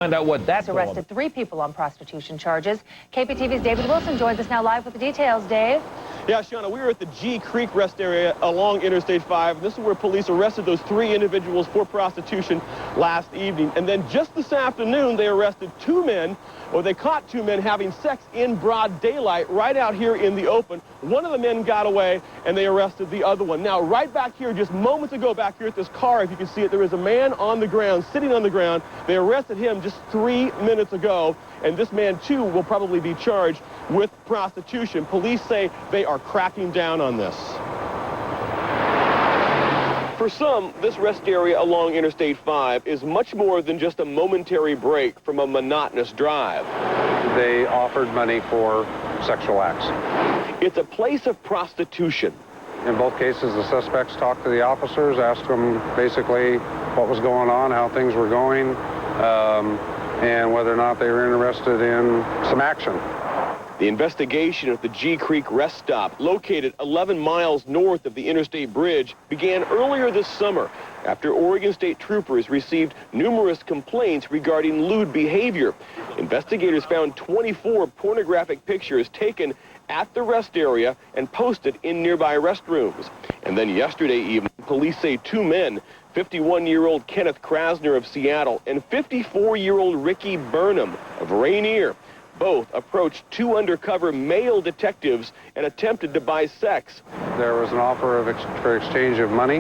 Find out what that's all about. Arrested 3 people on prostitution charges. KPTV's David Wilson joins us now live with the details. Dave? Yeah, Shauna, we were at the G Creek rest area along Interstate 5. This is where police arrested those 3 individuals for prostitution last evening. And then just this afternoon, they arrested 2 men, or they caught 2 men having sex in broad daylight right out here in the open. One of the men got away, and they arrested the other one. Now, right back here, just moments ago, back here at this car, if you can see it, there is a man on the ground, sitting on the ground. They arrested him just 3 minutes ago, and this man, too, will probably be charged with prostitution. Police say they are cracking down on this. For some, this rest area along Interstate 5 is much more than just a momentary break from a monotonous drive. They offered money for sexual acts. It's a place of prostitution. In both cases, the suspects talked to the officers, asked them basically what was going on, how things were going, and whether or not they were interested in some action. The investigation at the G Creek rest stop, located 11 miles north of the interstate bridge, began earlier this summer after Oregon State troopers received numerous complaints regarding lewd behavior. Investigators found 24 pornographic pictures taken at the rest area and posted in nearby restrooms. And then yesterday evening, police say 2 men, 51-year-old Kenneth Krasner of Seattle and 54-year-old Ricky Burnham of Rainier, both approached 2 undercover male detectives and attempted to buy sex. There was an offer for exchange of money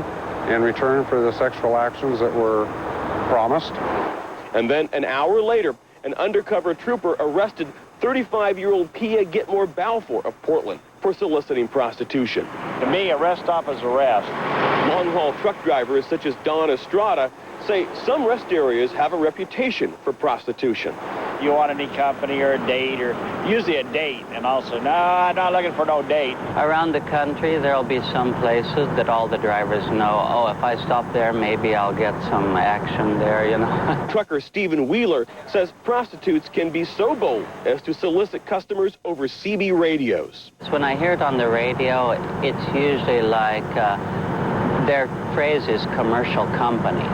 in return for the sexual actions that were promised. And then an hour later, an undercover trooper arrested 35-year-old Pia Gitmore Balfour of Portland for soliciting prostitution. To me, a rest stop is a rest. Long-haul truck drivers such as Don Estrada say some rest areas have a reputation for prostitution. You want any company or a date, or usually a date, and also, no, I'm not looking for no date. Around the country, there'll be some places that all the drivers know, oh, if I stop there, maybe I'll get some action there, you know. Trucker Stephen Wheeler says prostitutes can be so bold as to solicit customers over CB radios. When I hear it on the radio, it's usually like their phrase is commercial company.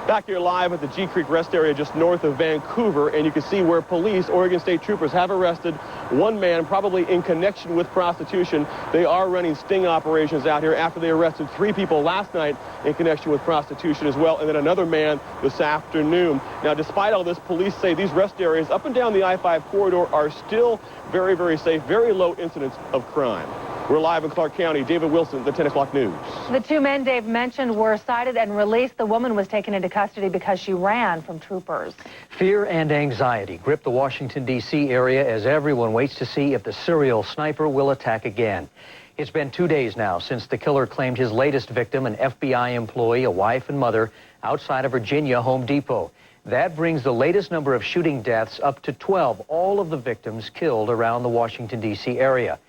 Back here live at the G Creek rest area just north of Vancouver, and you can see where police, Oregon State troopers, have arrested 1 man, probably in connection with prostitution. They are running sting operations out here after they arrested 3 people last night in connection with prostitution as well, and then another man this afternoon. Now, despite all this, police say these rest areas up and down the I-5 corridor are still very, very safe, very low incidence of crime. We're live in Clark County. David Wilson, the 10 o'clock news. The 2 men Dave mentioned were cited and released. The woman was taken into custody because she ran from troopers. Fear and anxiety grip the Washington, D.C. area as everyone waits to see if the serial sniper will attack again. It's been 2 days now since the killer claimed his latest victim, an FBI employee, a wife and mother, outside of Virginia Home Depot. That brings the latest number of shooting deaths up to 12, all of the victims killed around the Washington, D.C. area.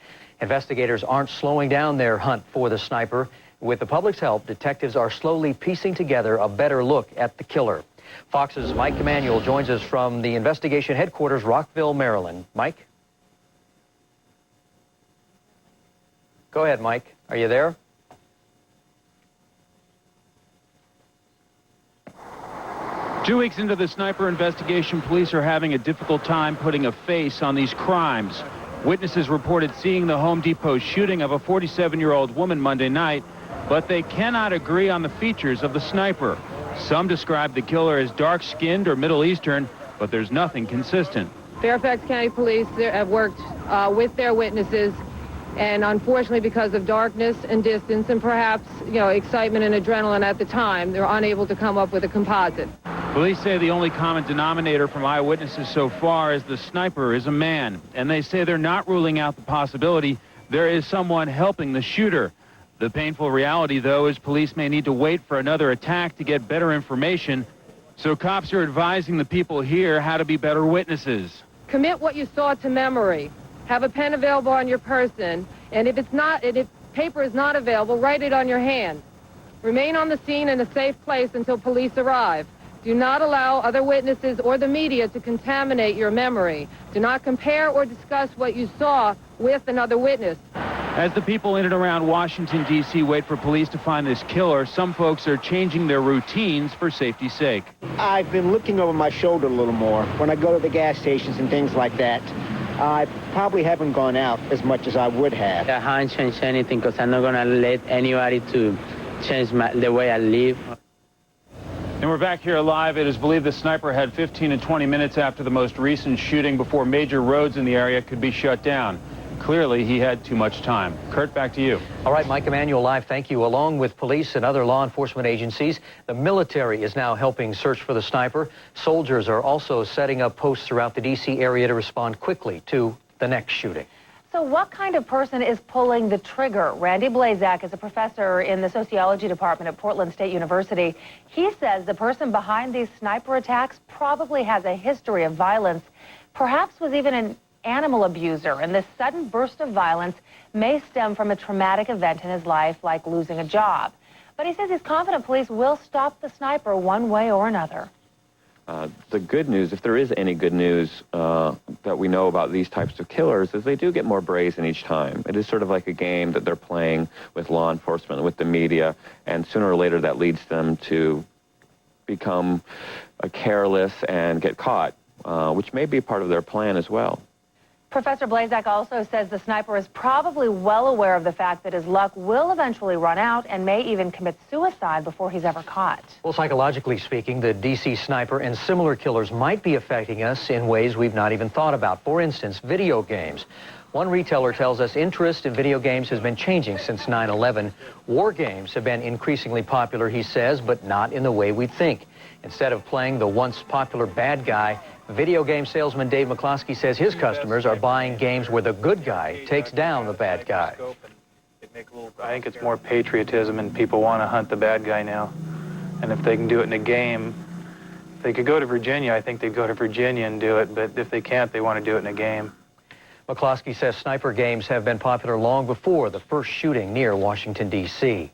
Investigators aren't slowing down their hunt for the sniper. With the public's help, detectives are slowly piecing together a better look at the killer. Fox's Mike Emanuel joins us from the investigation headquarters, Rockville, Maryland. Mike? Go ahead, Mike. Are you there? Two weeks into the sniper investigation, police are having a difficult time putting a face on these crimes. Witnesses reported seeing the Home Depot shooting of a 47-year-old woman Monday night, but they cannot agree on the features of the sniper. Some describe the killer as dark-skinned or Middle Eastern, but there's nothing consistent. Fairfax County Police have worked with their witnesses, and unfortunately, because of darkness and distance and perhaps, excitement and adrenaline at the time, they're unable to come up with a composite. Police say the only common denominator from eyewitnesses so far is the sniper is a man, and they say they're not ruling out the possibility there is someone helping the shooter. The painful reality, though, is police may need to wait for another attack to get better information, so cops are advising the people here how to be better witnesses. Commit what you saw to memory. Have a pen available on your person, and if paper is not available, write it on your hand. Remain on the scene in a safe place until police arrive. Do not allow other witnesses or the media to contaminate your memory. Do not compare or discuss what you saw with another witness. As the people in and around Washington, D.C. wait for police to find this killer, some folks are changing their routines for safety's sake. I've been looking over my shoulder a little more when I go to the gas stations and things like that. I probably haven't gone out as much as I would have. I haven't changed anything because I'm not going to let anybody to change the way I live. And we're back here live. It is believed the sniper had 15 to 20 minutes after the most recent shooting before major roads in the area could be shut down. Clearly, he had too much time. Kurt, back to you. All right, Mike Emanuel live, thank you. Along with police and other law enforcement agencies, the military is now helping search for the sniper. Soldiers are also setting up posts throughout the D.C. area to respond quickly to the next shooting. So what kind of person is pulling the trigger? Randy Blazak is a professor in the sociology department at Portland State University. He says the person behind these sniper attacks probably has a history of violence, perhaps was even an animal abuser, and this sudden burst of violence may stem from a traumatic event in his life, like losing a job. But he says he's confident police will stop the sniper one way or another. The good news, if there is any good news that we know about these types of killers, is they do get more brazen each time. It is sort of like a game that they're playing with law enforcement, with the media, and sooner or later that leads them to become careless and get caught, which may be part of their plan as well. Professor Blazak also says the sniper is probably well aware of the fact that his luck will eventually run out and may even commit suicide before he's ever caught. Well, psychologically speaking, the D.C. sniper and similar killers might be affecting us in ways we've not even thought about. For instance, video games. One retailer tells us interest in video games has been changing since 9/11. War games have been increasingly popular, he says, but not in the way we think. Instead of playing the once popular bad guy, video game salesman Dave McCloskey says his customers are buying games where the good guy takes down the bad guy. I think it's more patriotism, and people want to hunt the bad guy now. And if they can do it in a game, if they could go to Virginia, I think they'd go to Virginia and do it, but if they can't, they want to do it in a game. McCloskey says sniper games have been popular long before the first shooting near Washington, D.C.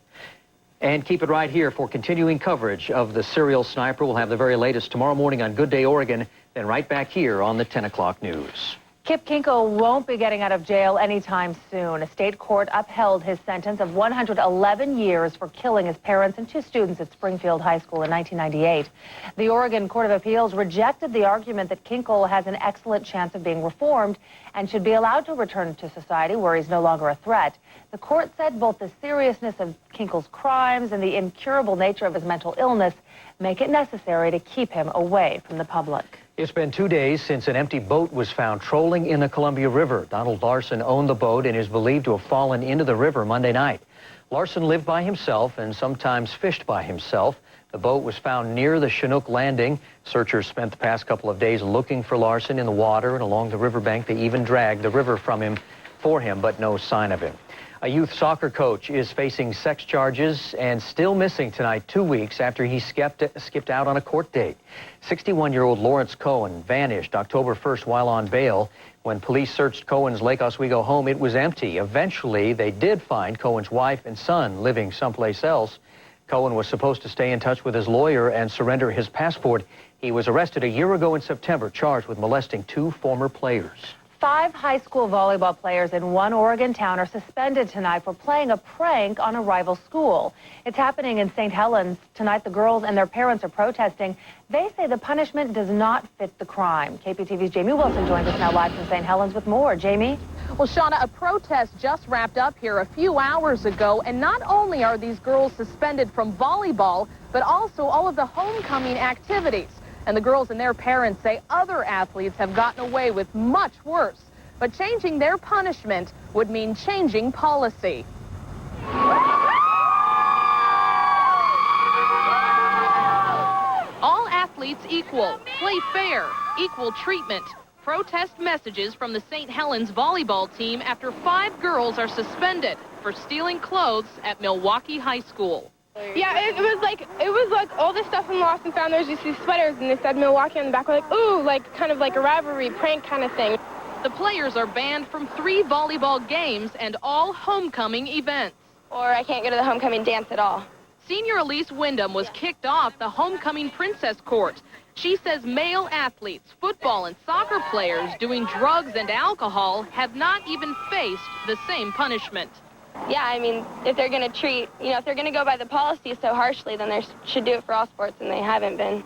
And keep it right here for continuing coverage of the serial sniper. We'll have the very latest tomorrow morning on Good Day Oregon, then right back here on the 10 o'clock news. Kip Kinkle won't be getting out of jail anytime soon. A state court upheld his sentence of 111 years for killing his parents and two students at Springfield High School in 1998. The Oregon Court of Appeals rejected the argument that Kinkle has an excellent chance of being reformed and should be allowed to return to society where he's no longer a threat. The court said both the seriousness of Kinkle's crimes and the incurable nature of his mental illness make it necessary to keep him away from the public. It's been 2 days since an empty boat was found trolling in the Columbia River. Donald Larson owned the boat and is believed to have fallen into the river Monday night. Larson lived by himself and sometimes fished by himself. The boat was found near the Chinook Landing. Searchers spent the past couple of days looking for Larson in the water and along the riverbank. They even dragged the river for him, but no sign of him. A youth soccer coach is facing sex charges and still missing tonight, 2 weeks after he skipped out on a court date. 61-year-old Lawrence Cohen vanished October 1st while on bail. When police searched Cohen's Lake Oswego home, it was empty. Eventually, they did find Cohen's wife and son living someplace else. Cohen was supposed to stay in touch with his lawyer and surrender his passport. He was arrested a year ago in September, charged with molesting 2 former players. 5 high school volleyball players in one Oregon town are suspended tonight for playing a prank on a rival school. It's happening in St. Helens. Tonight, the girls and their parents are protesting. They say the punishment does not fit the crime. KPTV's Jamie Wilson joins us now live from St. Helens with more. Jamie? Well, Shauna, a protest just wrapped up here a few hours ago, and not only are these girls suspended from volleyball, but also all of the homecoming activities. And the girls and their parents say other athletes have gotten away with much worse. But changing their punishment would mean changing policy. All athletes equal, play fair, equal treatment. Protest messages from the St. Helens volleyball team after 5 girls are suspended for stealing clothes at Milwaukee High School. Yeah, it was like all this stuff in Lost and Found. There was just these sweaters, and they said Milwaukee on the back. We're like, ooh, like kind of like a rivalry prank kind of thing. The players are banned from 3 volleyball games and all homecoming events. Or I can't go to the homecoming dance at all. Senior Elise Wyndham was kicked off the homecoming princess court. She says male athletes, football and soccer players doing drugs and alcohol have not even faced the same punishment. Yeah, I mean, if they're going to treat, if they're going to go by the policy so harshly, then they should do it for all sports, and they haven't been.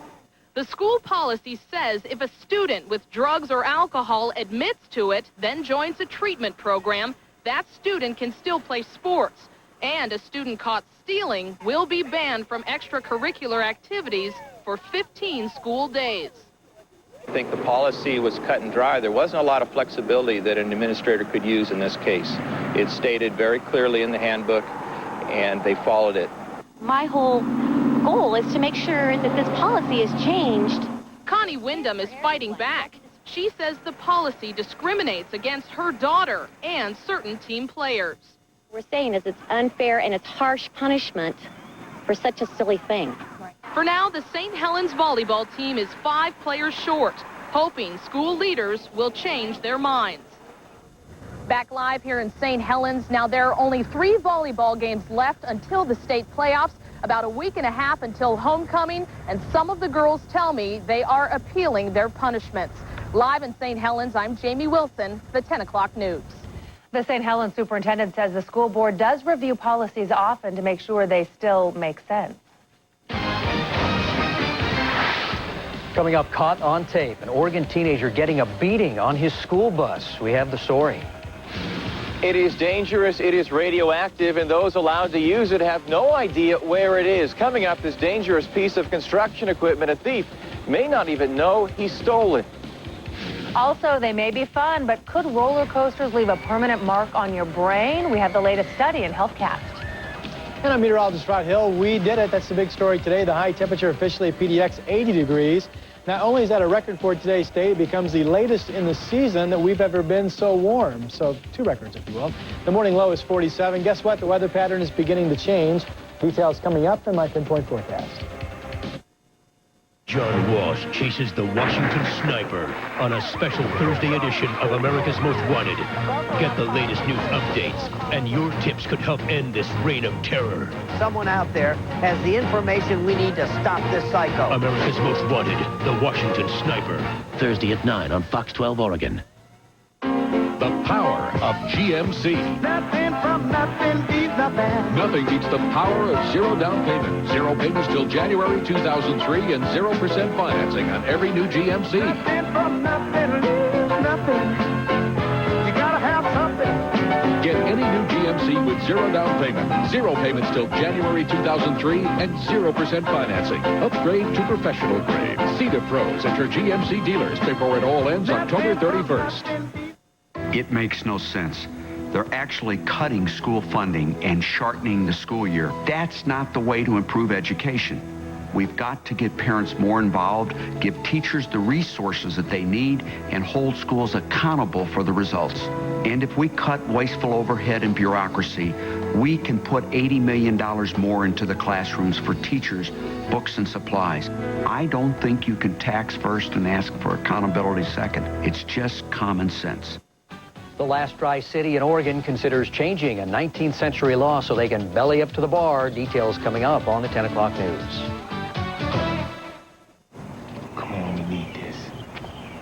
The school policy says if a student with drugs or alcohol admits to it, then joins a treatment program, that student can still play sports. And a student caught stealing will be banned from extracurricular activities for 15 school days. I think the policy was cut and dry. There wasn't a lot of flexibility that an administrator could use in this case. It's stated very clearly in the handbook, and they followed it. My whole goal is to make sure that this policy is changed. Connie Wyndham is fighting back. She says the policy discriminates against her daughter and certain team players. We're saying is it's unfair and it's harsh punishment for such a silly thing. For now, the St. Helens volleyball team is 5 players short, hoping school leaders will change their minds. Back live here in St. Helens. Now, there are only 3 volleyball games left until the state playoffs, about a week and a half until homecoming, and some of the girls tell me they are appealing their punishments. Live in St. Helens, I'm Jamie Wilson, the 10 o'clock news. The St. Helens superintendent says the school board does review policies often to make sure they still make sense. Coming up, caught on tape, an Oregon teenager getting a beating on his school bus. We have the story. It is dangerous, it is radioactive, and those allowed to use it have no idea where it is. Coming up, this dangerous piece of construction equipment, a thief may not even know he stole it. Also, they may be fun, but could roller coasters leave a permanent mark on your brain? We have the latest study in HealthCast. And I'm meteorologist Rod Hill. We did it. That's the big story today. The high temperature officially at PDX, 80 degrees. Not only is that a record for today's state, it becomes the latest in the season that we've ever been so warm. So 2 records, if you will. The morning low is 47. Guess what? The weather pattern is beginning to change. Details coming up in my pinpoint forecast. John Walsh chases the Washington Sniper on a special Thursday edition of America's Most Wanted. Get the latest news updates, and your tips could help end this reign of terror. Someone out there has the information we need to stop this psycho. America's Most Wanted, the Washington Sniper. Thursday at 9 on Fox 12 Oregon. The power of GMC. Nothing from nothing beats nothing. Nothing beats the power of zero down payment. Zero payments till January 2003 and 0% financing on every new GMC. Nothing from nothing leaves nothing. You gotta have something. Get any new GMC with zero down payment. Zero payments till January 2003 and 0% financing. Upgrade to professional grade. See the pros at your GMC dealers before it all ends October 31st. It makes no sense. They're actually cutting school funding and shortening the school year. That's not the way to improve education. We've got to get parents more involved, give teachers the resources that they need, and hold schools accountable for the results. And if we cut wasteful overhead and bureaucracy, we can put $80 million more into the classrooms for teachers, books, and supplies. I don't think you can tax first and ask for accountability second. It's just common sense. The last dry city in Oregon considers changing a 19th century law so they can belly up to the bar. Details coming up on the 10 o'clock news. Come on, we need this.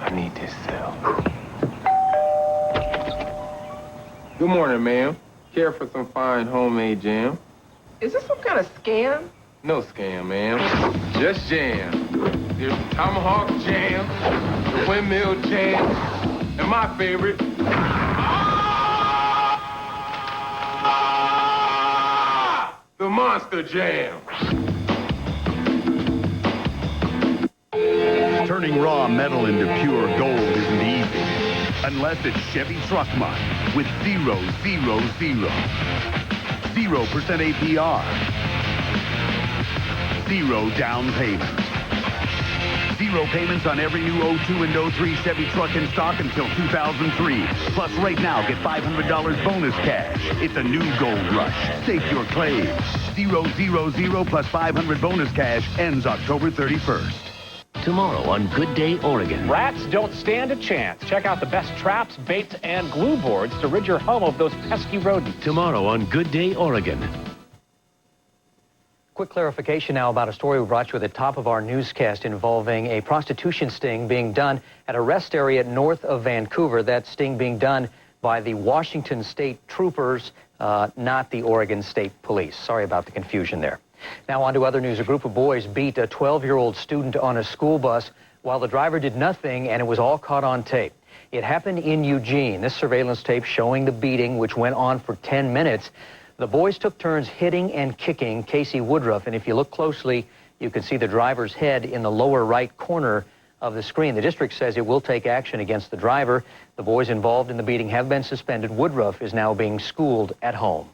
I need this cell. Good morning, ma'am. Care for some fine homemade jam? Is this some kind of scam? No scam, ma'am. Just jam. There's the tomahawk jam, the windmill jam, and my favorite, the monster jam. Turning raw metal into pure gold isn't easy, unless it's Chevy Truck Month with 0% APR, 0 down payment. 0 payments on every new 02 and 03 Chevy truck in stock until 2003. Plus, right now, get $500 bonus cash. It's a new gold rush. Stake your claim. 000 plus 500 bonus cash ends October 31st. Tomorrow on Good Day, Oregon. Rats don't stand a chance. Check out the best traps, baits, and glue boards to rid your home of those pesky rodents. Tomorrow on Good Day, Oregon. Quick clarification now about a story we brought you at the top of our newscast involving a prostitution sting being done at a rest area north of Vancouver. That sting being done by the Washington State Troopers, not the Oregon State Police. Sorry about the confusion there. Now on to other news. A group of boys beat a 12-year-old student on a school bus while the driver did nothing, and it was all caught on tape. It happened in Eugene. This surveillance tape showing the beating, which went on for 10 minutes. The boys took turns hitting and kicking Casey Woodruff, and if you look closely, you can see the driver's head in the lower right corner of the screen. The district says it will take action against the driver. The boys involved in the beating have been suspended. Woodruff is now being schooled at home.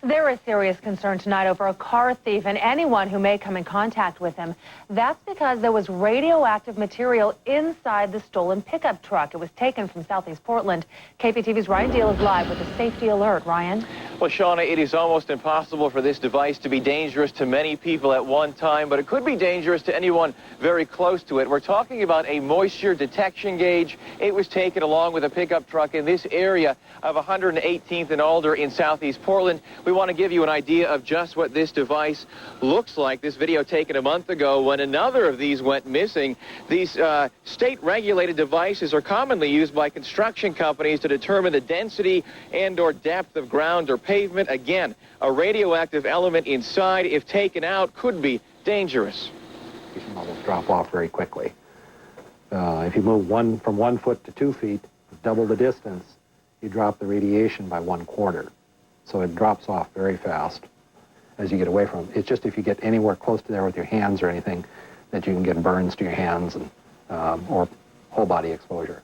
There is serious concern tonight over a car thief and anyone who may come in contact with him. That's because there was radioactive material inside the stolen pickup truck. It was taken from Southeast Portland. KPTV's Ryan Deal is live with a safety alert. Ryan? Well, Shauna, it is almost impossible for this device to be dangerous to many people at one time, but it could be dangerous to anyone very close to it. We're talking about a moisture detection gauge. It was taken along with a pickup truck in this area of 118th and Alder in Southeast Portland. We want to give you an idea of just what this device looks like. This video taken a month ago when another of these went missing. These state-regulated devices are commonly used by construction companies to determine the density and/or depth of ground or pavement. Again, a radioactive element inside, if taken out, could be dangerous. Levels drop off very quickly. If you move from 1 foot to 2 feet, double the distance, you drop the radiation by 1/4. So it drops off very fast as you get away from it. It's just if you get anywhere close to there with your hands or anything that you can get burns to your hands and or whole body exposure.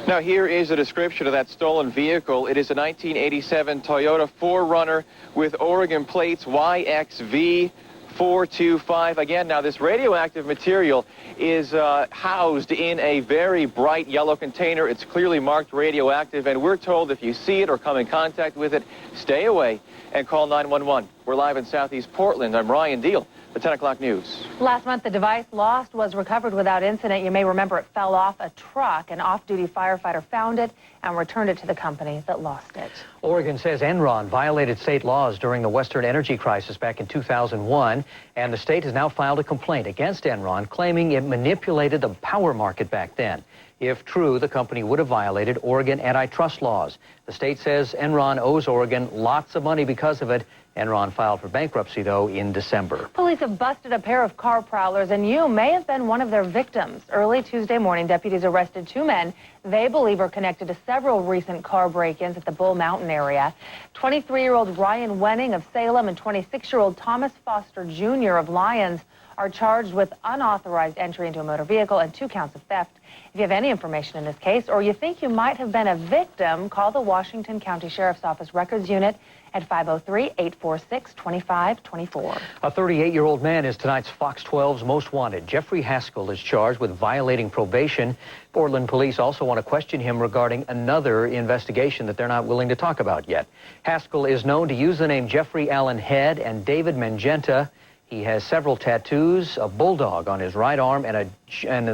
Now here is a description of that stolen vehicle. It is a 1987 Toyota 4Runner with Oregon plates YXV425. Again, now this radioactive material is housed in a very bright yellow container. It's clearly marked radioactive, and we're told if you see it or come in contact with it, stay away and call 911. We're live in Southeast Portland. I'm Ryan Deal, the 10 o'clock news. Last month, the device lost was recovered without incident. You may remember it fell off a truck. An off-duty firefighter found it and returned it to the company that lost it. Oregon says Enron violated state laws during the Western energy crisis back in 2001, and the state has now filed a complaint against Enron, claiming it manipulated the power market back then. If true, the company would have violated Oregon antitrust laws. The state says Enron owes Oregon lots of money because of it. Enron filed for bankruptcy, though, in December. Police have busted a pair of car prowlers, and you may have been one of their victims. Early Tuesday morning, deputies arrested 2 men they believe are connected to several recent car break-ins at the Bull Mountain area. 23-year-old Ryan Wenning of Salem and 26-year-old Thomas Foster Jr. of Lyons are charged with unauthorized entry into a motor vehicle and 2 counts of theft. If you have any information in this case or you think you might have been a victim, call the Washington County Sheriff's Office Records Unit at 503-846-2524. A 38-year-old man is tonight's Fox 12's most wanted. Jeffrey Haskell is charged with violating probation. Portland police also want to question him regarding another investigation that they're not willing to talk about yet. Haskell is known to use the name Jeffrey Allen Head and David Mangenta. He has several tattoos, a bulldog on his right arm, and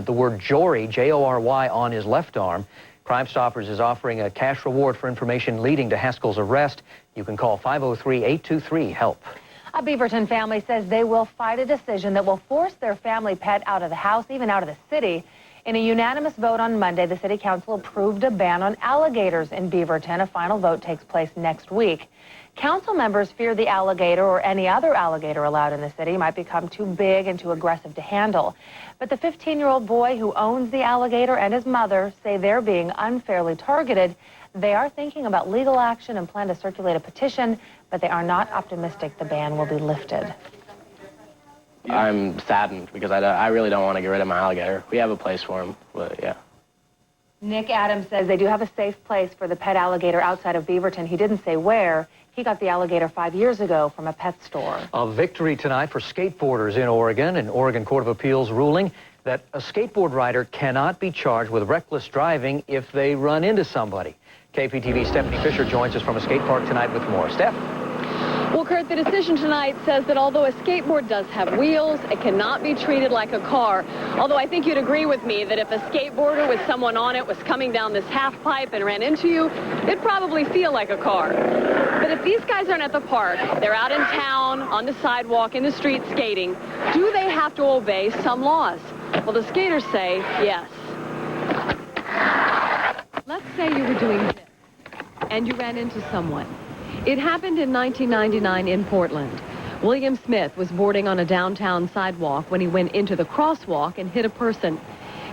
the word Jory, J-O-R-Y, on his left arm. Crime Stoppers is offering a cash reward for information leading to Haskell's arrest. You can call 503-823-HELP. A Beaverton family says they will fight a decision that will force their family pet out of the house, even out of the city. In a unanimous vote on Monday, the City Council approved a ban on alligators in Beaverton. A final vote takes place next week. Council members fear the alligator or any other alligator allowed in the city might become too big and too aggressive to handle. But the 15-year-old boy who owns the alligator and his mother say they're being unfairly targeted. They are thinking about legal action and plan to circulate a petition, but they are not optimistic the ban will be lifted. I'm saddened because I really don't want to get rid of my alligator. We have a place for him, but yeah. Nick Adams says they do have a safe place for the pet alligator outside of Beaverton. He didn't say where. He got the alligator 5 years ago from a pet store. A victory tonight for skateboarders in Oregon. An Oregon Court of Appeals ruling that a skateboard rider cannot be charged with reckless driving if they run into somebody. KPTV's Stephanie Fisher joins us from a skate park tonight with more. Steph? Well, Kurt, the decision tonight says that although a skateboard does have wheels, it cannot be treated like a car. Although I think you'd agree with me that if a skateboarder with someone on it was coming down this half pipe and ran into you, it'd probably feel like a car. But But if these guys aren't at the park, they're out in town, on the sidewalk, in the street skating, do they have to obey some laws? Well, the skaters say yes. Let's say you were doing this and you ran into someone. It happened in 1999 in Portland. William Smith was boarding on a downtown sidewalk when he went into the crosswalk and hit a person.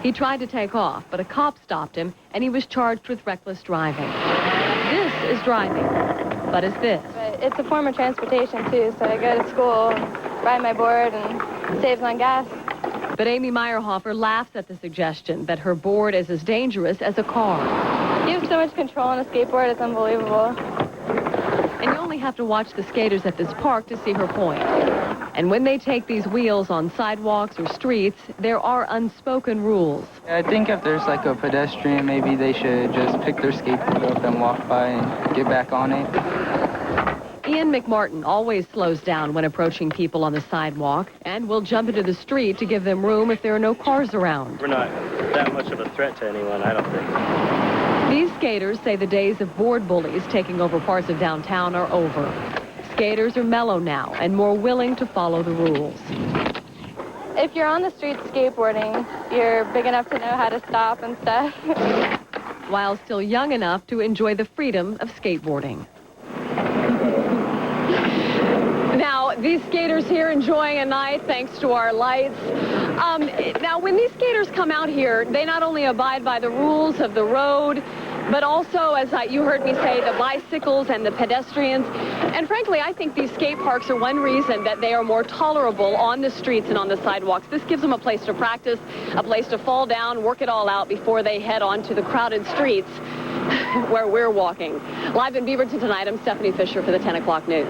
He tried to take off, but a cop stopped him, and he was charged with reckless driving. This is driving, but is this? But it's a form of transportation, too, so I go to school, ride my board, and saves on gas. But Amy Meyerhofer laughs at the suggestion that her board is as dangerous as a car. You have so much control on a skateboard, it's unbelievable. And you only have to watch the skaters at this park to see her point. And when they take these wheels on sidewalks or streets, there are unspoken rules. I think if there's like a pedestrian, maybe they should just pick their skateboard up and walk by and get back on it. Ian McMartin always slows down when approaching people on the sidewalk and will jump into the street to give them room if there are no cars around. We're not that much of a threat to anyone, I don't think. These skaters say the days of board bullies taking over parts of downtown are over. Skaters are mellow now and more willing to follow the rules. If you're on the street skateboarding, you're big enough to know how to stop and stuff. While still young enough to enjoy the freedom of skateboarding. Now, these skaters here enjoying a night thanks to our lights. Now, when these skaters come out here, they not only abide by the rules of the road, but also, as you heard me say, the bicycles and the pedestrians. And frankly, I think these skate parks are one reason that they are more tolerable on the streets and on the sidewalks. This gives them a place to practice, a place to fall down, work it all out before they head onto the crowded streets where we're walking. Live in Beaverton tonight, I'm Stephanie Fisher for the 10 o'clock news.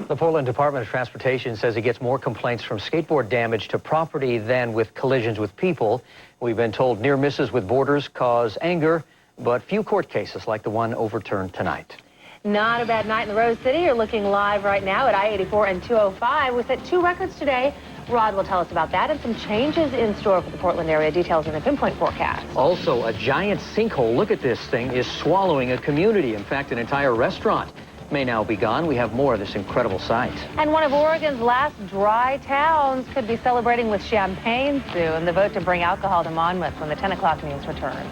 The Portland Department of Transportation says it gets more complaints from skateboard damage to property than with collisions with people. We've been told near misses with boarders cause anger, but few court cases like the one overturned tonight. Not a bad night in the Rose City. You're looking live right now at I-84 and 205. We set 2 records today. Rod will tell us about that and some changes in store for the Portland area. Details in the pinpoint forecast. Also, a giant sinkhole, look at this thing, is swallowing a community. In fact, an entire restaurant may now be gone. We have more of this incredible sight. And one of Oregon's last dry towns could be celebrating with champagne soon. The vote to bring alcohol to Monmouth when the 10 o'clock news returns.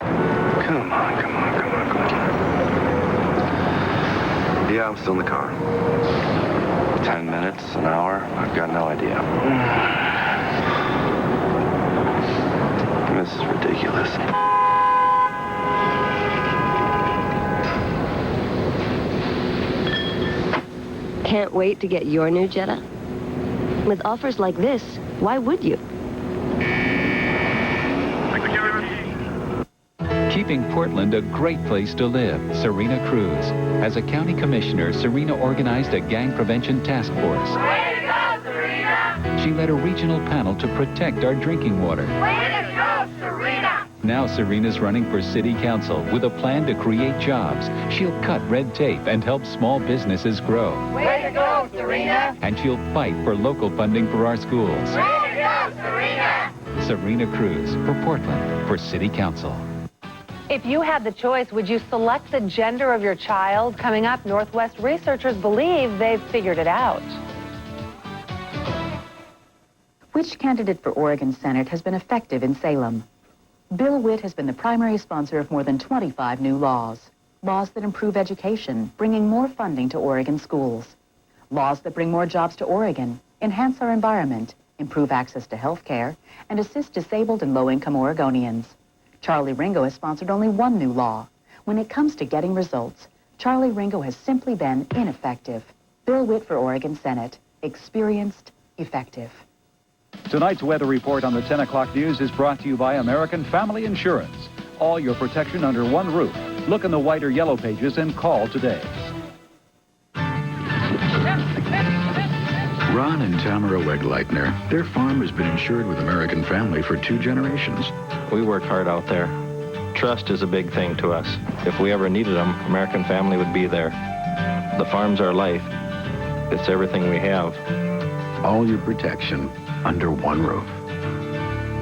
Come on, come on, come on, come on. Yeah, I'm still in the car. 10 minutes, an hour, I've got no idea. This is ridiculous. Can't wait to get your new Jetta? With offers like this, why would you? Keeping Portland a great place to live, Serena Cruz. As a county commissioner, Serena organized a gang prevention task force. Way to go, Serena! She led a regional panel to protect our drinking water. Way to go, Serena! Now Serena's running for city council with a plan to create jobs. She'll cut red tape and help small businesses grow. Way to go, Serena! And she'll fight for local funding for our schools. Way to go, Serena! Serena Cruz for Portland for city council. If you had the choice, would you select the gender of your child? Coming up, Northwest researchers believe they've figured it out. Which candidate for Oregon Senate has been effective in Salem? Bill Witt has been the primary sponsor of more than 25 new laws. Laws that improve education, bringing more funding to Oregon schools. Laws that bring more jobs to Oregon, enhance our environment, improve access to health care, and assist disabled and low-income Oregonians. Charlie Ringo has sponsored only one new law. When it comes to getting results, Charlie Ringo has simply been ineffective. Bill Witt for Oregon Senate. Experienced, effective. Tonight's weather report on the 10 o'clock news is brought to you by American Family Insurance. All your protection under one roof. Look in the white or yellow pages and call today. Ron and Tamara Wegleitner, their farm has been insured with American Family for 2 generations. We work hard out there. Trust is a big thing to us. If we ever needed them, American Family would be there. The farm's our life. It's everything we have. All your protection under one roof.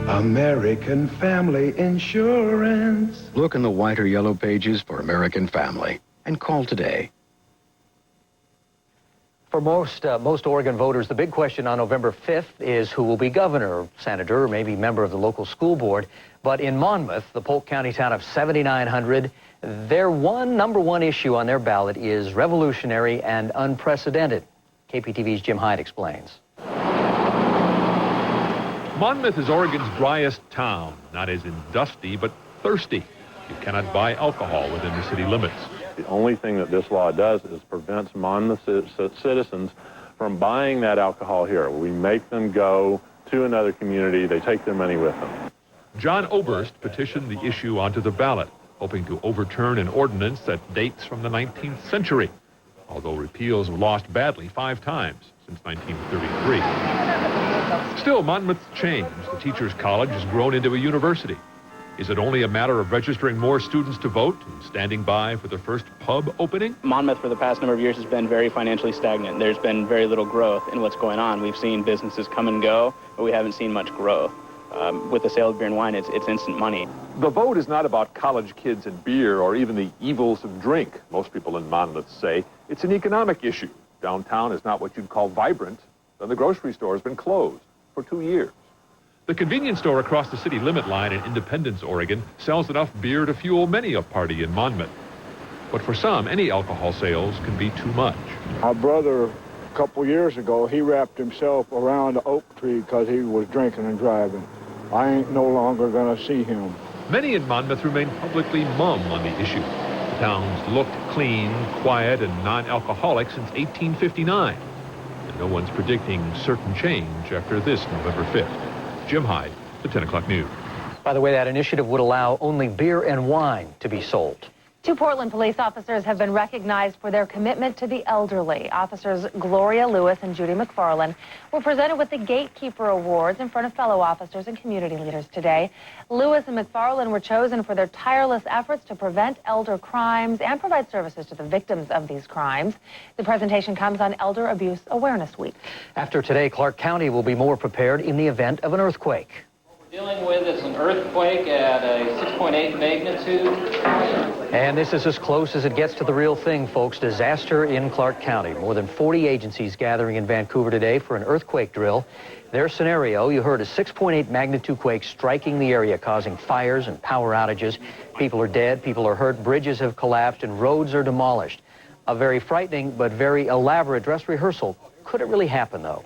American Family Insurance. Look in the white or yellow pages for American Family. and call today. For most Oregon voters, the big question on November 5th is who will be governor, senator, or maybe member of the local school board. But in Monmouth, the Polk County town of 7,900, their number one issue on their ballot is revolutionary and unprecedented. KPTV's Jim Hyde explains. Monmouth is Oregon's driest town, not as in dusty, but thirsty. You cannot buy alcohol within the city limits. The only thing that this law does is prevents Monmouth citizens from buying that alcohol here. We make them go to another community. They take their money with them. John Oberst petitioned the issue onto the ballot, hoping to overturn an ordinance that dates from the 19th century, although repeals have lost badly 5 times since 1933. Still, Monmouth's changed. The Teachers College has grown into a university. Is it only a matter of registering more students to vote and standing by for the first pub opening? Monmouth, for the past number of years, has been very financially stagnant. There's been very little growth in what's going on. We've seen businesses come and go, but we haven't seen much growth. With the sale of beer and wine, it's instant money. The vote is not about college kids and beer or even the evils of drink. Most people in Monmouth say it's an economic issue. Downtown is not what you'd call vibrant, and the grocery store has been closed for 2 years. The convenience store across the city limit line in Independence, Oregon, sells enough beer to fuel many a party in Monmouth. But for some, any alcohol sales can be too much. My brother, a couple years ago, he wrapped himself around the oak tree because he was drinking and driving. I ain't no longer gonna see him. Many in Monmouth remain publicly mum on the issue. The town's looked clean, quiet, and non-alcoholic since 1859. And no one's predicting certain change after this November 5th. Jim Hyde, the 10 o'clock news. By the way, that initiative would allow only beer and wine to be sold. 2 Portland police officers have been recognized for their commitment to the elderly. Officers Gloria Lewis and Judy McFarland were presented with the Gatekeeper Awards in front of fellow officers and community leaders today. Lewis and McFarland were chosen for their tireless efforts to prevent elder crimes and provide services to the victims of these crimes. The presentation comes on Elder Abuse Awareness Week. After today, Clark County will be more prepared in the event of an earthquake. Dealing with is an earthquake at a 6.8 magnitude. And this is as close as it gets to the real thing, folks. Disaster in Clark County. More than 40 agencies gathering in Vancouver today for an earthquake drill. Their scenario, you heard, a 6.8 magnitude quake striking the area, causing fires and power outages. People are dead, people are hurt, bridges have collapsed, and roads are demolished. A very frightening but very elaborate dress rehearsal. Could it really happen, though?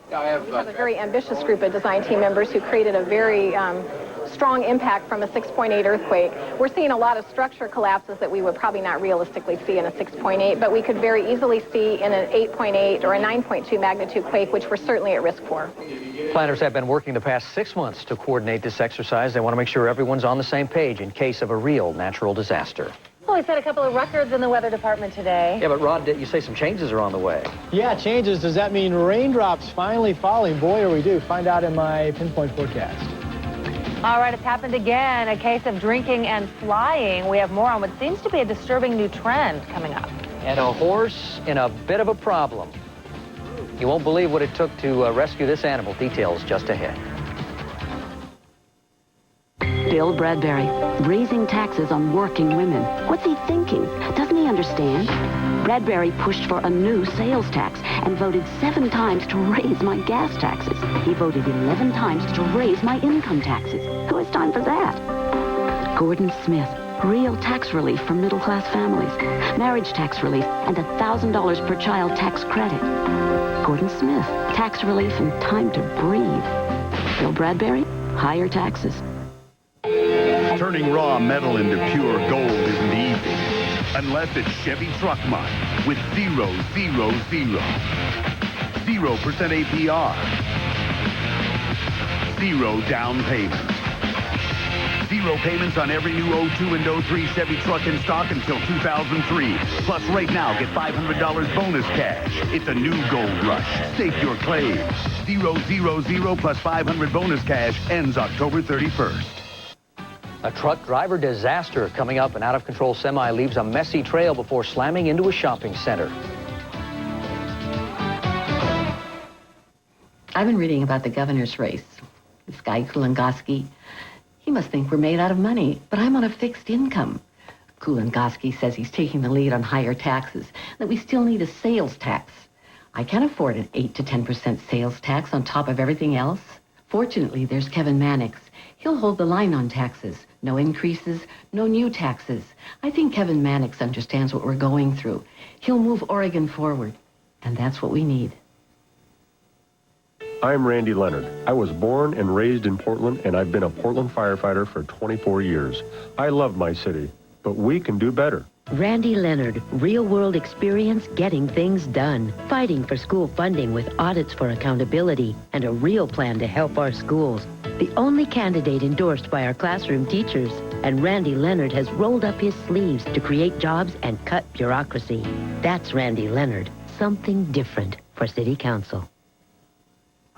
We have a very ambitious group of design team members who created a very strong impact from a 6.8 earthquake. We're seeing a lot of structure collapses that we would probably not realistically see in a 6.8, but we could very easily see in an 8.8 or a 9.2 magnitude quake, which we're certainly at risk for. Planners have been working the past 6 months to coordinate this exercise. They want to make sure everyone's on the same page in case of a real natural disaster. Well, we set a couple of records in the weather department today. Yeah, but Rod, you say some changes are on the way. Yeah, changes. Does that mean raindrops finally falling? Boy, or we do. Find out in my pinpoint forecast. All right, it's happened again. A case of drinking and flying. We have more on what seems to be a disturbing new trend coming up. And a horse in a bit of a problem. You won't believe what it took to rescue this animal. Details just ahead. Bill Bradbury, raising taxes on working women. What's he thinking? Doesn't he understand? Bradbury pushed for a new sales tax and voted 7 times to raise my gas taxes. He voted 11 times to raise my income taxes. Who has time for that? Gordon Smith, real tax relief for middle-class families, marriage tax relief, and $1,000 per child tax credit. Gordon Smith, tax relief and time to breathe. Bill Bradbury, higher taxes. Turning raw metal into pure gold isn't easy, unless it's Chevy Truck Mart with 0% APR, 0 down payment, 0 payments on every new 02 and 03 Chevy truck in stock until 2003. Plus, right now, get $500 bonus cash. It's a new gold rush. Stake your claim. 000 plus 500 bonus cash ends October 31st. A truck driver disaster coming up. An out-of-control semi leaves a messy trail before slamming into a shopping center. I've been reading about the governor's race. This guy, Kulangoski, he must think we're made out of money, but I'm on a fixed income. Kulangoski says he's taking the lead on higher taxes, that we still need a sales tax. I can't afford an 8 to 10% sales tax on top of everything else. Fortunately, there's Kevin Mannix. He'll hold the line on taxes. No increases, no new taxes. I think Kevin Mannix understands what we're going through. He'll move Oregon forward, and that's what we need. I'm Randy Leonard. I was born and raised in Portland, and I've been a Portland firefighter for 24 years. I love my city, but we can do better. Randy Leonard, real-world experience getting things done, fighting for school funding with audits for accountability and a real plan to help our schools. The only candidate endorsed by our classroom teachers. And Randy Leonard has rolled up his sleeves to create jobs and cut bureaucracy. That's Randy Leonard, something different for City Council.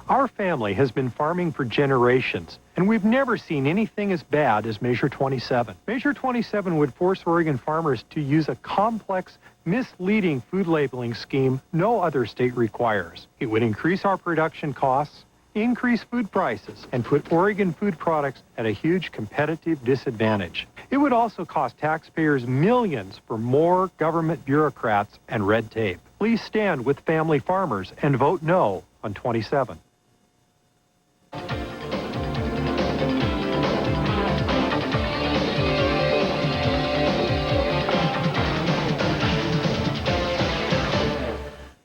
Our family has been farming for generations, and we've never seen anything as bad as Measure 27. Measure 27 would force Oregon farmers to use a complex, misleading food labeling scheme no other state requires. It would increase our production costs, increase food prices, and put Oregon food products at a huge competitive disadvantage. It would also cost taxpayers millions for more government bureaucrats and red tape. Please stand with family farmers and vote no on 27.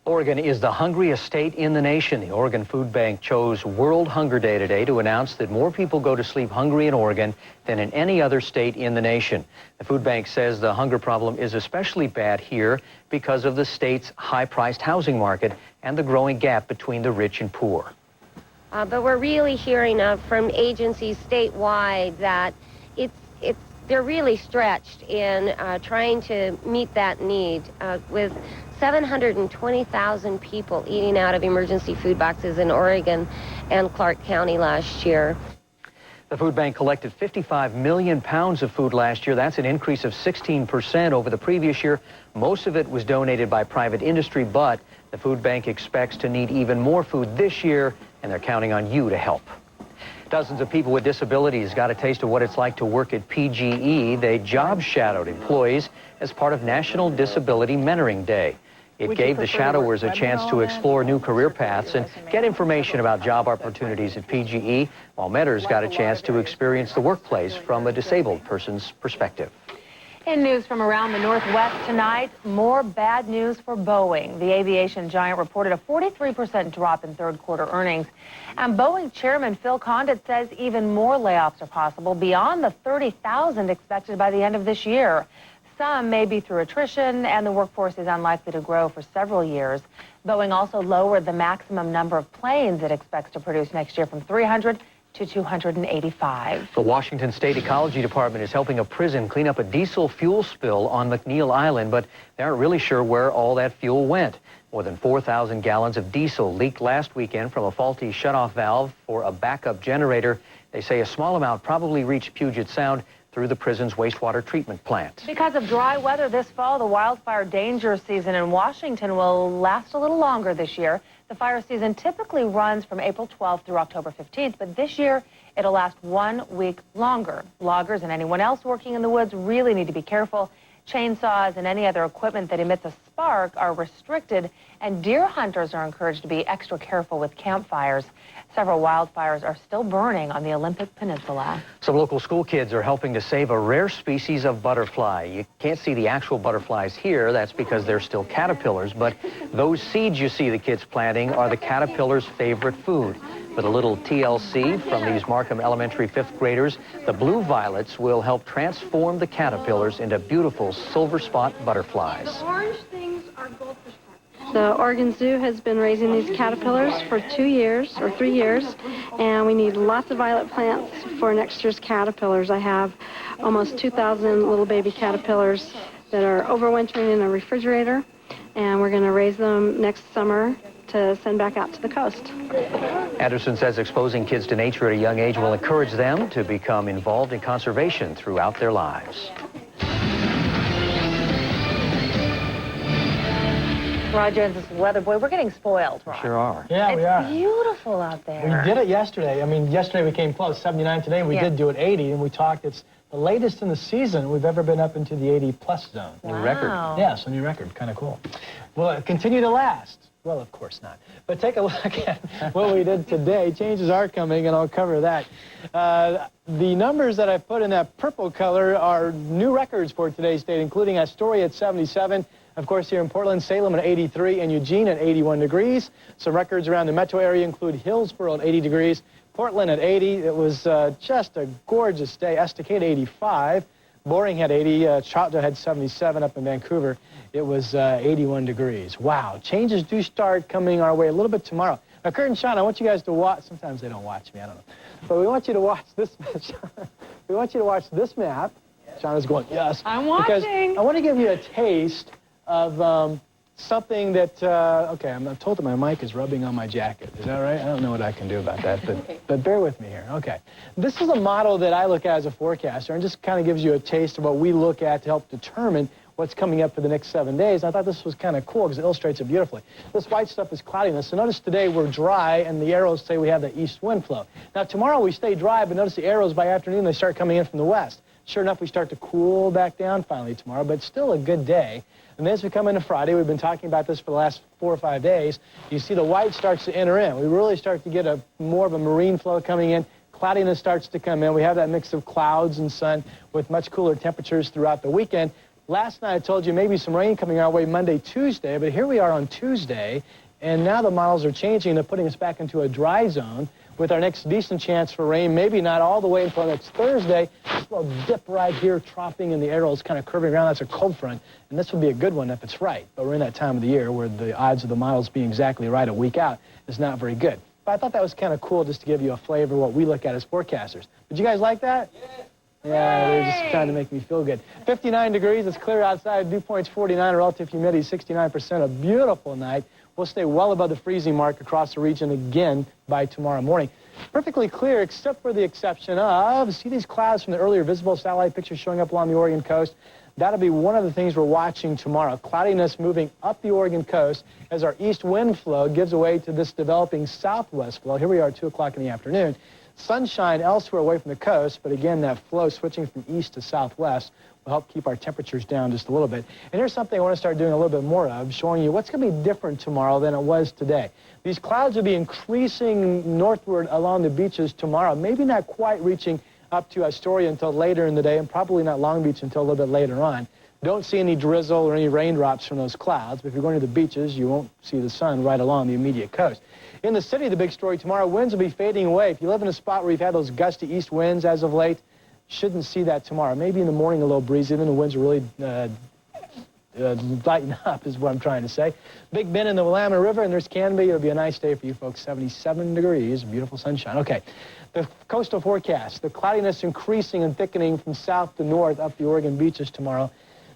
Oregon is the hungriest state in the nation. The Oregon Food Bank chose World Hunger Day today to announce that more people go to sleep hungry in Oregon than in any other state in the nation. The food bank says the hunger problem is especially bad here because of the state's high-priced housing market and the growing gap between the rich and poor. But we're really hearing from agencies statewide that they're really stretched in trying to meet that need with 720,000 people eating out of emergency food boxes in Oregon and Clark County last year. The food bank collected 55 million pounds of food last year. That's an increase of 16% over the previous year. Most of it was donated by private industry, but the food bank expects to need even more food this year, and they're counting on you to help. Dozens of people with disabilities got a taste of what it's like to work at PGE. They job shadowed employees as part of National Disability Mentoring Day. It gave the shadowers a chance to explore new career paths and get information about job opportunities at PGE, while mentors got a chance to experience the workplace from a disabled person's perspective. In news from around the Northwest tonight, more bad news for Boeing. The aviation giant reported a 43% drop in third quarter earnings. And Boeing chairman Phil Condit says even more layoffs are possible beyond the 30,000 expected by the end of this year. Some may be through attrition, and the workforce is unlikely to grow for several years. Boeing also lowered the maximum number of planes it expects to produce next year from 300 to 285. The Washington State Ecology Department is helping a prison clean up a diesel fuel spill on McNeil Island, but they aren't really sure where all that fuel went. More than 4,000 gallons of diesel leaked last weekend from a faulty shutoff valve for a backup generator. They say a small amount probably reached Puget Sound through the prison's wastewater treatment plant. Because of dry weather this fall, the wildfire danger season in Washington will last a little longer this year. The fire season typically runs from April 12th through October 15th, but this year it'll last 1 week longer. Loggers and anyone else working in the woods really need to be careful. Chainsaws and any other equipment that emits a spark are restricted, and deer hunters are encouraged to be extra careful with campfires. Several wildfires are still burning on the Olympic Peninsula. Some local school kids are helping to save a rare species of butterfly. You can't see the actual butterflies here. That's because they're still caterpillars, but those seeds you see the kids planting are the caterpillar's favorite food. With a little TLC from these Markham Elementary 5th graders, the blue violets will help transform the caterpillars into beautiful silver spot butterflies. The orange things are goldfish parts. The Oregon Zoo has been raising these caterpillars for 2 years or 3 years, and we need lots of violet plants for next year's caterpillars. I have almost 2,000 little baby caterpillars that are overwintering in a refrigerator, and we're going to raise them next summer to send back out to the coast. Anderson says exposing kids to nature at a young age will encourage them to become involved in conservation throughout their lives. Rod Jones, this is Weather Boy. We're getting spoiled, Rod. Sure are. Yeah, we are. It's beautiful out there. We did it yesterday. I mean, yesterday we came close, 79 today. We did do it 80, and we talked. It's the latest in the season we've ever been up into the 80-plus zone. New record. Yeah, so new record. Kind of cool. Will it continue to last? Well, of course not. But take a look at what we did today. Changes are coming, and I'll cover that. The numbers that I put in that purple color are new records for today's date, including Astoria at 77. Of course, here in Portland, Salem at 83, and Eugene at 81 degrees. Some records around the metro area include Hillsborough at 80 degrees, Portland at 80. It was just a gorgeous day. Estacade 85. Boring had 80. Chota had 77 up in Vancouver. It was 81 degrees. Wow. Changes do start coming our way a little bit tomorrow. Now, Kurt and Sean, I want you guys to watch. Sometimes they don't watch me. I don't know. But we want you to watch this. We want you to watch this map. Sean is going, yes. I'm watching. Because I want to give you a taste of something that, okay, I'm told that my mic is rubbing on my jacket. Is that right? I don't know what I can do about that, but bear with me here. Okay. This is a model that I look at as a forecaster, and just kind of gives you a taste of what we look at to help determine what's coming up for the next 7 days. I thought this was kind of cool because it illustrates it beautifully. This white stuff is cloudiness. So notice today we're dry, and the arrows say we have the east wind flow. Now, tomorrow we stay dry, but notice the arrows by afternoon, they start coming in from the west. Sure enough, we start to cool back down finally tomorrow, but still a good day. And as we come into Friday, we've been talking about this for the last 4 or 5 days, you see the white starts to enter in. We really start to get more of a marine flow coming in. Cloudiness starts to come in. We have that mix of clouds and sun with much cooler temperatures throughout the weekend. Last night I told you maybe some rain coming our way Monday, Tuesday, but here we are on Tuesday, and now the models are changing. They're putting us back into a dry zone with our next decent chance for rain, maybe not all the way until next Thursday. This little dip right here, troughing in the arrows, kind of curving around. That's a cold front, and this would be a good one if it's right. But we're in that time of the year where the odds of the models being exactly right a week out is not very good. But I thought that was kind of cool just to give you a flavor of what we look at as forecasters. Did you guys like that? Yes. Yeah, they're just trying to make me feel good. 59 degrees, it's clear outside. Dew point's 49, relative humidity 69%. A beautiful night. We'll stay well above the freezing mark across the region again by tomorrow morning. Perfectly clear, except for the exception of, see these clouds from the earlier visible satellite pictures showing up along the Oregon coast? That'll be one of the things we're watching tomorrow. Cloudiness moving up the Oregon coast as our east wind flow gives way to this developing southwest flow. Here we are at 2 o'clock in the afternoon. Sunshine elsewhere away from the coast, but again, that flow switching from east to southwest will help keep our temperatures down just a little bit. And here's something I want to start doing a little bit more of, showing you what's going to be different tomorrow than it was today. These clouds will be increasing northward along the beaches tomorrow, maybe not quite reaching up to Astoria until later in the day, and probably not Long Beach until a little bit later on. Don't see any drizzle or any raindrops from those clouds, but if you're going to the beaches, you won't see the sun right along the immediate coast. In the city, the big story tomorrow, winds will be fading away. If you live in a spot where you've had those gusty east winds as of late, shouldn't see that tomorrow. Maybe in the morning a little breezy, then the winds will really lighten up is what I'm trying to say. Big Bend in the Willamette River, and there's Canby. It'll be a nice day for you folks, 77 degrees, beautiful sunshine. Okay, the coastal forecast, the cloudiness increasing and thickening from south to north up the Oregon beaches tomorrow.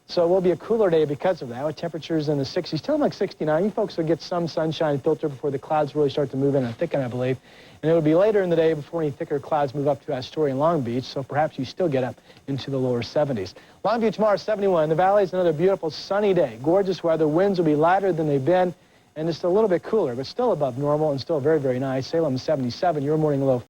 So it will be a cooler day because of that, with temperatures in the 60s, still like 69. You folks will get some sunshine filter before the clouds really start to move in and thicken, I believe. And it will be later in the day before any thicker clouds move up to Astoria and Long Beach, so perhaps you still get up into the lower 70s. Longview tomorrow, 71. The Valley is another beautiful sunny day. Gorgeous weather. Winds will be lighter than they've been, and just a little bit cooler, but still above normal and still very, very nice. Salem, 77. Your morning low